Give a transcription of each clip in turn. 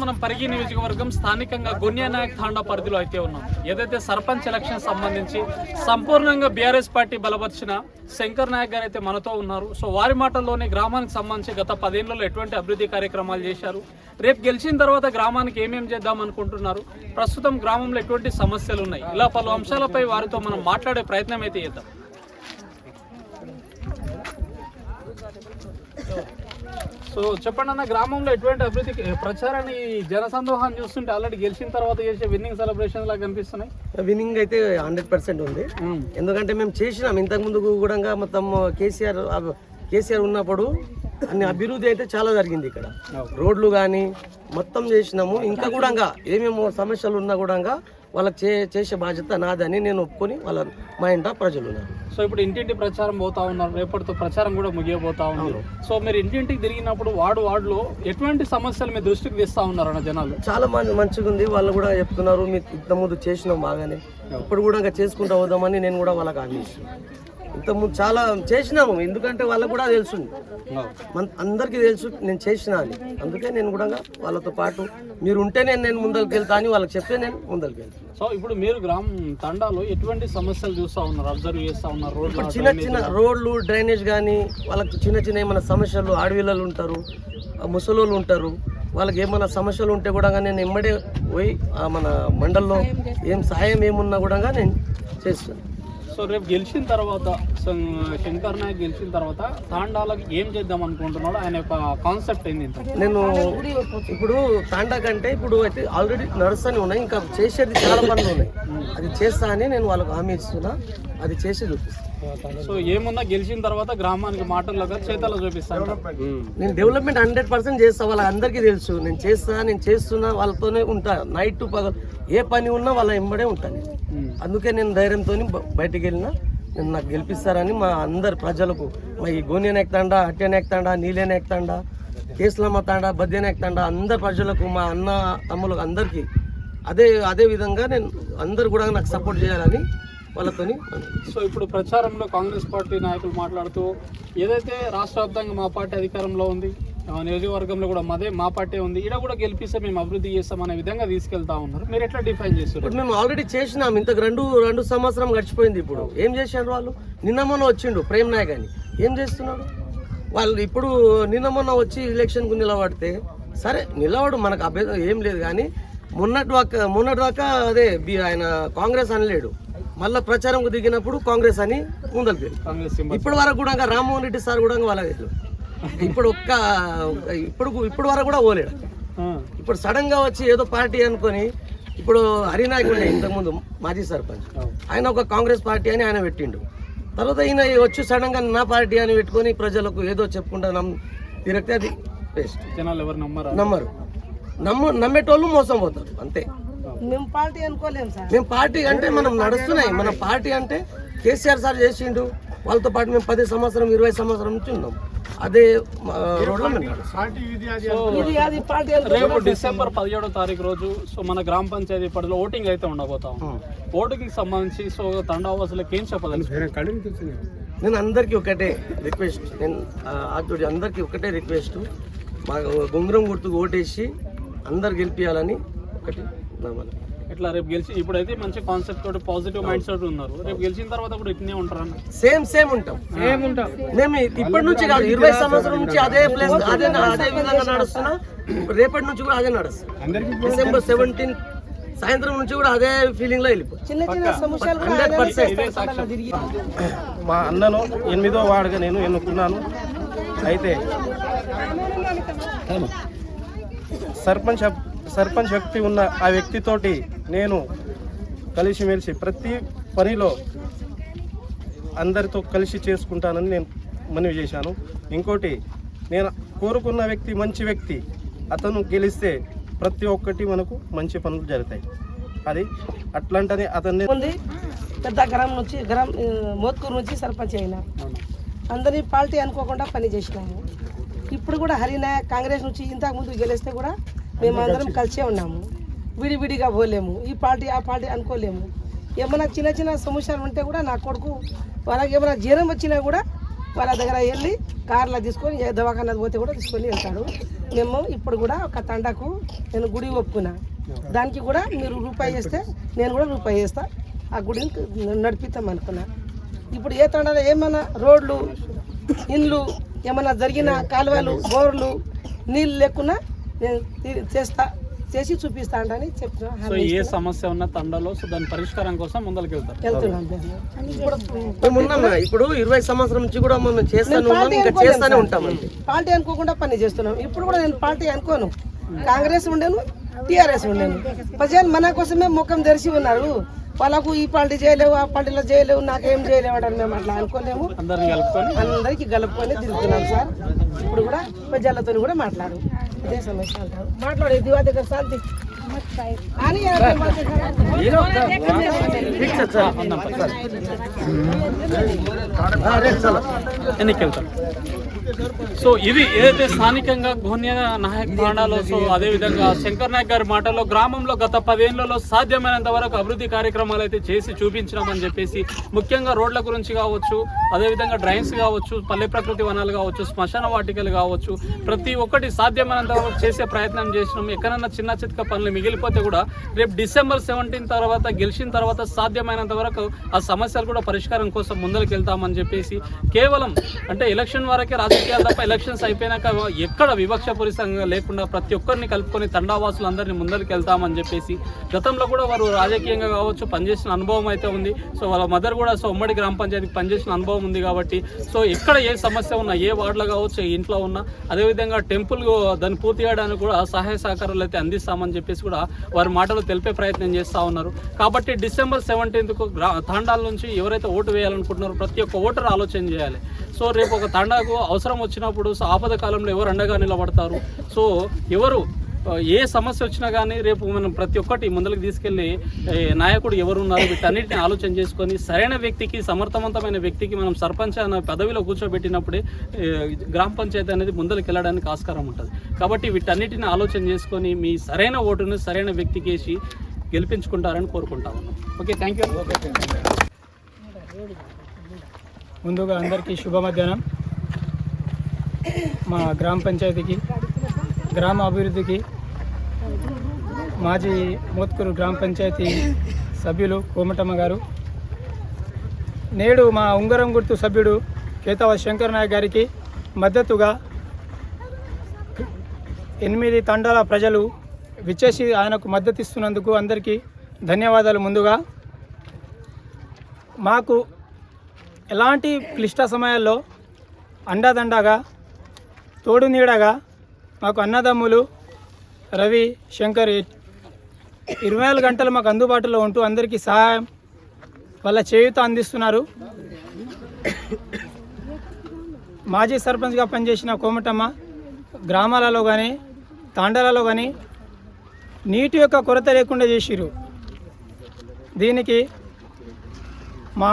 మనం పరిగి నియోజకవర్గం స్థానికంగా గొన్యానాయక్ తాండా పరిధిలో అయితే ఉన్నాం. ఏదైతే సర్పంచ్ ఎలక్షన్ సంబంధించి సంపూర్ణంగా బీఆర్ఎస్ పార్టీ బలపరిచిన శంకర్ నాయక్ గారు అయితే మనతో ఉన్నారు. సో వారి మాటల్లోనే గ్రామానికి సంబంధించి గత 10 ఏళ్లలో ఎటువంటి అభివృద్ధి కార్యక్రమాలు చేశారు, రేపు గెలిచిన తర్వాత గ్రామానికి ఏమేమి చేద్దాం అనుకుంటున్నారు, ప్రస్తుతం గ్రామంలో ఎటువంటి సమస్యలు ఉన్నాయి, ఇలా పలు అంశాలపై వారితో మనం మాట్లాడే ప్రయత్నం అయితే చేద్దాం. సో చెప్పండి అన్న, గ్రామంలో ఎటువంటి అభివృద్ధి ప్రచారాన్ని జనసందోహాన్ని చూస్తుంటే ఆల్రెడీ గెలిచిన తర్వాత చేసే విన్నింగ్ సెలబ్రేషన్ లాగా కనిపిస్తున్నాయి. విన్నింగ్ అయితే 100% ఉంది. ఎందుకంటే మేము చేసినాం ఇంతకు ముందు కూడా మొత్తం కేసీఆర్ ఉన్నప్పుడు అన్ని అభివృద్ధి అయితే చాలా జరిగింది. ఇక్కడ రోడ్లు కానీ మొత్తం చేసినాము. ఇంకా కూడా ఏమేమో సమస్యలు ఉన్నా కూడా వాళ్ళకి చేసే బాధ్యత నాదని నేను ఒప్పుకొని మా ఇంట ప్రజలు ఉన్నారు. సో ఇప్పుడు ఇంటింటి ప్రచారం పోతా ఉన్నారు, రేపటితో ప్రచారం కూడా ముగియబోతా ఉన్నారు. సో మీరు ఇంటింటికి తిరిగినప్పుడు వార్డులో ఎటువంటి సమస్యలు మీ దృష్టికి తెస్తా ఉన్నారు అన్న జనాలు? చాలా మంచిగా ఉంది. వాళ్ళు కూడా చెప్తున్నారు మీరు ఇంత ముందు చేసినాం బాగానే, ఇప్పుడు కూడా చేసుకుంటూ పోదామని నేను కూడా వాళ్ళకి హామీ ఇస్తున్నాను. ఇంతకుముందు చాలా చేసినాము, ఎందుకంటే వాళ్ళకు కూడా తెలుసు, అందరికీ తెలుసు నేను చేసిన అని. అందుకే నేను కూడా వాళ్ళతో పాటు మీరు ఉంటేనే నేను ముందరికి వెళ్తా అని వాళ్ళకి చెప్తే నేను ముందరికి వెళ్తాను. సో ఇప్పుడు మీరు గ్రామం తండాలో ఎటువంటి సమస్యలు చూస్తూ ఉన్నారు, అబ్జర్వ్ చేస్తూ ఉన్నారు? రోడ్లు చిన్న రోడ్లు, డ్రైనేజ్ కానీ వాళ్ళకి చిన్న ఏమైనా సమస్యలు, ఆడవిల్లలు ఉంటారు, ముసలోళ్ళు ఉంటారు, వాళ్ళకి ఏమైనా సమస్యలు ఉంటే కూడా నేను ఎమ్మడే పోయి మన మండల్లో ఏం సాయం ఏమున్నా కూడా నేను చేస్తాను. సో రేపు గెలిచిన తర్వాత శంకర్ నాయక్ గెలిచిన తర్వాత తాండాలకు ఏం చేద్దాం అనుకుంటున్నాడు, ఆయన యొక్క కాన్సెప్ట్ ఏంది? నేను ఇప్పుడు తాండా కంటే ఇప్పుడు అయితే ఆల్రెడీ నడుస్తూనే ఉన్నాయి, ఇంకా చేసేది చాలా పనులు ఉన్నాయి. అది చేస్తా అని నేను వాళ్ళకి హామీ ఇస్తున్నా, అది చేసి చూపిస్తాను. సో ఏమున్నా గెలిచిన తర్వాత గ్రామానికి మాటల్లో చేతల్లో చూపిస్తాను. నేను డెవలప్మెంట్ 100% చేస్తా, వాళ్ళ అందరికీ తెలుసు. నేను చేస్తున్నా, వాళ్ళతోనే ఉంటా. నైట్ టు పగలు ఏ పని ఉన్నా వాళ్ళ ఎంబడే ఉంటాను. అందుకే నేను ధైర్యంతో బయటికి వెళ్ళినా నేను నాకు గెలిపిస్తారని మా అందరి ప్రజలకు, మా ఈ గోన్యానాయక్ తాండా, హట్యానాయక్ తాండా, నీలేనాయక్ తాండా, కేసులమ్మ తాండా, బద్యానాయక్ తాండా అందరి ప్రజలకు, మా అన్న తమ్ములకు అందరికీ అదే విధంగా నేను అందరు కూడా నాకు సపోర్ట్ చేయాలని వాళ్ళతోని. సో ఇప్పుడు ప్రచారంలో కాంగ్రెస్ పార్టీ నాయకులు మాట్లాడుతూ ఏదైతే రాష్ట్ర వ్యాప్తంగా మా పార్టీ అధికారంలో ఉంది, నియోజకవర్గంలో కూడా మా పార్టీ ఉంది, ఇక్కడ కూడా గెలిపిస్తే మేము అభివృద్ధి చేస్తాం అనే విధంగా తీసుకెళ్తా ఉన్నారు. మీరు ఎట్లా డిఫైన్ చేస్తారు? మేము ఆల్రెడీ చేసినాం, ఇంతకు రెండు సంవత్సరం గడిచిపోయింది. ఇప్పుడు ఏం చేశారు వాళ్ళు? నిన్న మొన్న వచ్చిండు ప్రేమ్ నాయక్ అని, ఏం చేస్తున్నాడు వాళ్ళు? ఇప్పుడు నిన్న మొన్న వచ్చి ఎలక్షన్కు నిలబడితే సరే నిలబడు, మనకు అభ్యర్థం ఏం లేదు. కానీ మొన్నటి దాకా అదే ఆయన కాంగ్రెస్ అనలేడు, మళ్ళీ ప్రచారంకు దిగినప్పుడు కాంగ్రెస్ అని ముందరికి ఇప్పటి వరకు కూడా రామ్మోహన్ రెడ్డి సార్ కూడా వాళ్ళకి ఇప్పుడు వరకు కూడా పోలేడు. ఇప్పుడు సడన్ గా వచ్చి ఏదో పార్టీ అనుకొని, ఇప్పుడు హరినాయక్ ఉండే ఇంతకుముందు మాజీ సర్పంచ్, ఆయన ఒక కాంగ్రెస్ పార్టీ అని ఆయన పెట్టిండు. తర్వాత ఈయన వచ్చి సడన్ గా నా పార్టీ అని పెట్టుకొని ప్రజలకు ఏదో చెప్పుకుంటా తిరిగితే అది వేస్ట్. జనాలు ఎవరు నమ్మేటోళ్ళు మోసం పోతారు అంతే. మేము పార్టీ అనుకోలేము సార్. మేము పార్టీ అంటే మనం నడుస్తున్నాయి. మన పార్టీ అంటే కేసీఆర్ సార్ చేసిండు, వాళ్ళతో పాటు మేము 10 సంవత్సరం 20 సంవత్సరం నుంచి ఉన్నాం. అదే రోడ్లో రేపు డిసెంబర్ 17వ తారీఖు రోజు సో మన గ్రామ పంచాయతీ పరిధిలో ఓటింగ్ అయితే ఉండబోతాం. ఓటింగ్కి సంబంధించి సో తండావాసులకు ఏం చెప్పదలుచుకున్నాను? నేను అందరికీ ఒకటే రిక్వెస్ట్, అందరికీ ఒకటే రిక్వెస్ట్, మా గుంగురం గుర్తుకు ఓటేసి అందరు గెలిపియాలని ఒకటి నమ్మకం. ఇట్లా రేపు గెలిచి ఇప్పుడైతే మంచి కాన్సెప్ట్ తోటి పాజిటివ్ మైండ్ సెట్ ఉన్నారు, రేపు గెలిచిన తర్వాత కూడా ఇట్నే ఉంటారు. సేమ్ ఉంటాం. మేము ఇప్పటి నుంచి కాదు, 20 సంవత్సరం నుంచి అదే ప్లేస్ అదే విధంగా నడుస్తున్నా. రేపటి నుంచి కూడా అదే నడుస్తుంది. డిసెంబర్ 17 సాయంత్రం నుంచి కూడా అదే ఫీలింగ్ లో వెళ్ళిపోయి మా అన్నను 8వ వార్డుగా నేను ఎన్నుకున్నాను. అయితే సర్పంచ్ వ్యక్తి ఉన్న ఆ వ్యక్తితోటి నేను కలిసిమెలిసి ప్రతి పనిలో అందరితో కలిసి చేసుకుంటానని నేను మనవి చేశాను. ఇంకోటి, నేను కోరుకున్న వ్యక్తి మంచి వ్యక్తి, అతను గెలిస్తే ప్రతి ఒక్కటి మనకు మంచి పనులు జరుగుతాయి. అది అట్లాంటిది అతన్ని పెద్ద మోత్కూరు నుంచి సర్పంచ్ అయినా, అందరినీ పార్టీ అనుకోకుండా పని చేసినాము. ఇప్పుడు కూడా హరినాయక్ కాంగ్రెస్ నుంచి ఇంతకు ముందు గెలిస్తే కూడా మేమందరం కలిసే ఉన్నాము, విడివిడిగా పోలేము. ఈ పార్టీ ఆ పార్టీ అనుకోలేము. ఏమైనా చిన్న సమస్యలు ఉంటే కూడా నా కొడుకు వాళ్ళకి ఏమైనా జ్వరం వచ్చినా కూడా వాళ్ళ దగ్గర వెళ్ళి కార్లో తీసుకొని ఏ దవాఖానా పోతే కూడా తీసుకొని వెళ్తాడు. మేము ఇప్పుడు కూడా ఒక తండకు నేను గుడి ఒప్పుకున్నా, దానికి కూడా మీరు రూపాయి చేస్తే నేను కూడా రూపాయి చేస్తా, ఆ గుడిని నడిపిస్తాం అనుకున్నా. ఇప్పుడు ఏ తండాలో ఏమైనా రోడ్లు, ఇండ్లు ఏమైనా జరిగిన కాలువలు, బోర్లు, నీళ్ళు లేకున్నా నేను చేసి చూపిస్తా అని చెప్తున్నా. సో ఏ సమస్య ఉన్న తండలో సో దాని పరిష్కారం కోసం ముందరికి వెళ్తారు. వెళ్తున్నాం. మేము ఉన్నాం. ఇప్పుడు 20 సంవత్సరం నుంచి కూడా మనం చేస్తానే ఉన్నాం, ఇంకా చేస్తానే ఉంటామండి. పార్టీ అనుకోకుండా పని చేస్తున్నాం. ఇప్పుడు కూడా నేను పార్టీ అనుకోను, కాంగ్రెస్ ఉండేను, టీఆర్ఎస్ ఉండేను. ప్రజలు మన కోసమే ముఖం తెరిచి ఉన్నారు. వాళ్ళకు ఈ పార్టీ చేయలేవు, ఆ పార్టీలో చేయలేవు, నాకేం చేయలేవు అంటే మేము అట్లా అనుకోలేము. అందరికి కలుపుకొని తిరుగుతున్నాం సార్. ఇప్పుడు కూడా ప్రజలతో కూడా మాట్లాడు, ఇదే సమస్య అంటారు. మాట్లాడు దివా దగ్గర శాంతి అని ఎన్నికెళ్తాం. సో ఇది ఏదైతే స్థానికంగా గోన్య నాయక్ తాండాలో సో అదేవిధంగా శంకర్ నాయక్ గారి మాటల్లో గ్రామంలో గత 10 ఏళ్లలో సాధ్యమైనంత వరకు అభివృద్ధి కార్యక్రమాలు అయితే చేసి చూపించినామని చెప్పేసి, ముఖ్యంగా రోడ్ల గురించి కావచ్చు, అదేవిధంగా డ్రైన్స్ కావచ్చు, పల్లె ప్రకృతి వనాలు కావచ్చు, శ్మశాన వాటికలు కావచ్చు, ప్రతి ఒక్కటి సాధ్యమైనంత వరకు చేసే ప్రయత్నం చేసినాం. ఎక్కడన్నా చిన్న చిత్క పనులు మిగిలిపోతే కూడా రేపు December 17 తర్వాత గెలిచిన తర్వాత సాధ్యమైనంత వరకు ఆ సమస్యలు కూడా పరిష్కారం కోసం ముందరికి వెళ్తామని చెప్పేసి, కేవలం అంటే ఎలక్షన్ వరకే రాజకీయాలు తప్ప ఎలక్షన్స్ అయిపోయినాక ఎక్కడ వివక్షపూరితంగా లేకుండా ప్రతి ఒక్కరిని కలుపుకొని తండావాసులందరినీ ముందరికి వెళ్తామని చెప్పేసి, గతంలో కూడా వారు రాజకీయంగా కావచ్చు పనిచేసిన అనుభవం అయితే ఉంది. సో వాళ్ళ మదర్ కూడా సో ఉమ్మడి గ్రామ పంచాయతీకి పనిచేసిన అనుభవం ఉంది కాబట్టి, సో ఎక్కడ ఏ సమస్య ఉన్నా, ఏ వార్డులో కావచ్చు, ఏ ఇంట్లో ఉన్నా, అదేవిధంగా టెంపుల్ దాన్ని పూర్తి చేయడానికి కూడా సహాయ సహకారాలు అయితే అందిస్తామని చెప్పేసి కూడా వారి మాటలు తెలిపే ప్రయత్నం చేస్తూ ఉన్నారు. కాబట్టి December 17కు తాండాల నుంచి ఎవరైతే ఓటు వేయాలనుకుంటున్నారో ప్రతి ఒక్క ఓటరు ఆలోచన చేయాలి. సో రేపు ఒక తాండాకు అవసరం వచ్చినప్పుడు సో ఆపద కాలంలో ఎవరు అండగా నిలబడతారు, సో ఎవరు ఏ సమస్య వచ్చినా కానీ రేపు మనం ప్రతి ఒక్కటి ముందరికి తీసుకెళ్ళి నాయకుడు ఎవరున్నారు వీటన్నిటిని ఆలోచన చేసుకొని సరైన వ్యక్తికి, సమర్థవంతమైన వ్యక్తికి మనం సర్పంచ్ అనే పదవిలో కూర్చోబెట్టినప్పుడే గ్రామ పంచాయతీ అనేది ముందరికి వెళ్ళడానికి ఆస్కారం ఉంటుంది. కాబట్టి వీటన్నిటిని ఆలోచన చేసుకొని మీ సరైన ఓటును సరైన వ్యక్తికి వేసి గెలిపించుకుంటారని కోరుకుంటా ఉన్నాం. Okay, thank you. ముందుగా అందరికీ శుభ మధ్యాహ్నం. మా గ్రామ పంచాయతీకి, గ్రామ అభివృద్ధికి మాజీ మోత్కూరు గ్రామ పంచాయతీ సభ్యులు కోమటమ్మ గారు, నేడు మా ఉంగరం గుర్తు సభ్యుడు కేతవ శంకర్ నాయక్ గారికి మద్దతుగా 8 తండాల ప్రజలు విచ్చేసి ఆయనకు మద్దతు ఇస్తున్నందుకు అందరికీ ధన్యవాదాలు. ముందుగా మాకు ఎలాంటి క్లిష్ట సమయాల్లో అండాదండగా, తోడు నీడగా మాకు అన్నదమ్ములు రవి, శంకర్ 24 గంటలు మాకు అందుబాటులో ఉంటూ అందరికీ సహాయం, వాళ్ళ చేయూత అందిస్తున్నారు. మాజీ సర్పంచ్గా పనిచేసిన కోమటమ్మ గ్రామాలలో కానీ తాండాలలో కానీ నీటి యొక్క కొరత లేకుండా చేసిరు. దీనికి మా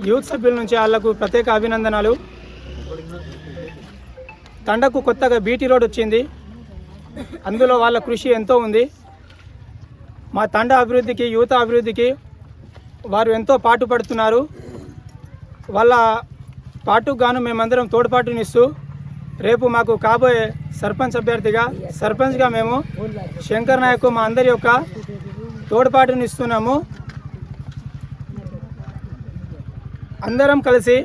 యూత్ సభ్యుల నుంచి వాళ్లకు ప్రత్యేక అభినందనలు. తండకు కొత్తగా బీటీ రోడ్ వచ్చింది, అందులో వాళ్ళ కృషి ఎంతో ఉంది. మా తండ అభివృద్ధికి, యువత అభివృద్ధికి వారు ఎంతో పాటుపడుతున్నారు. వాళ్ళ పాటుకు గాను మేమందరం తోడ్పాటునిస్తూ రేపు మాకు కాబోయే సర్పంచ్ అభ్యర్థిగా, సర్పంచ్గా మేము శంకర్ నాయక్ మా అందరి యొక్క తోడ్పాటునిస్తున్నాము. అందరం కలిసి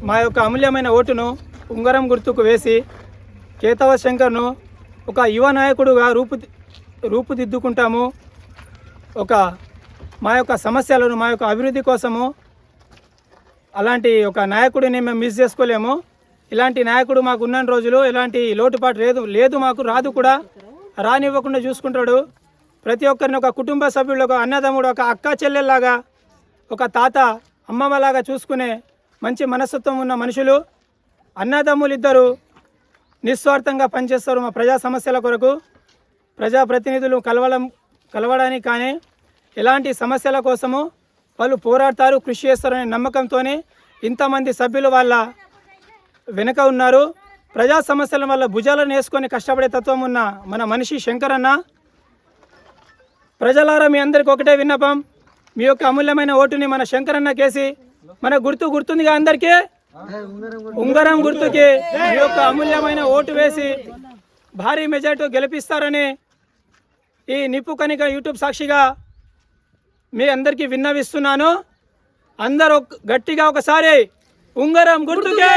మా యొక్క అమూల్యమైన ఓటును ఉంగరం గుర్తుకు వేసి కేతవ శంకర్ను ఒక యువ నాయకుడుగా రూపుదిద్దుకుంటాము. మా యొక్క సమస్యలను, మా యొక్క అభివృద్ధి కోసము అలాంటి ఒక నాయకుడిని మేము మిస్ చేసుకోలేము. ఇలాంటి నాయకుడు మాకు ఉన్న రోజులు ఎలాంటి లోటుపాటు లేదు మాకు రాదు కూడా, రానివ్వకుండా చూసుకుంటాడు. ప్రతి ఒక్కరిని ఒక కుటుంబ సభ్యులు, ఒక అన్నదమ్ముడు, ఒక అక్క చెల్లెల్లాగా, ఒక తాత అమ్మమ్మలాగా చూసుకునే మంచి మనస్తత్వం ఉన్న మనుషులు. అన్నదమ్ములు ఇద్దరు నిస్వార్థంగా పనిచేస్తారు మా ప్రజా సమస్యల కొరకు. ప్రజాప్రతినిధులు కలవడానికి కానీ ఎలాంటి సమస్యల కోసము వాళ్ళు పోరాడతారు, కృషి చేస్తారనే నమ్మకంతోనే ఇంతమంది సభ్యులు వాళ్ళ వెనుక ఉన్నారు. ప్రజా సమస్యల వల్ల భుజాలను వేసుకొని కష్టపడే తత్వం ఉన్న మన మనిషి శంకరన్న. ప్రజలారా మీ అందరికీ ఒకటే విన్నపం, మీ యొక్క అమూల్యమైన ఓటుని మన శంకరన్న కేసి, మన గుర్తుందిగా అందరికీ ఉంగరం గుర్తుకి మీ యొక్క అమూల్యమైన ఓటు వేసి భారీ మెజార్టీ గెలిపిస్తారని ఈ నిప్పు కణిక యూట్యూబ్ సాక్షిగా మీ అందరికీ విన్నవిస్తున్నాను. అందరూ గట్టిగా ఒకసారి ఉంగరం గుర్తుకే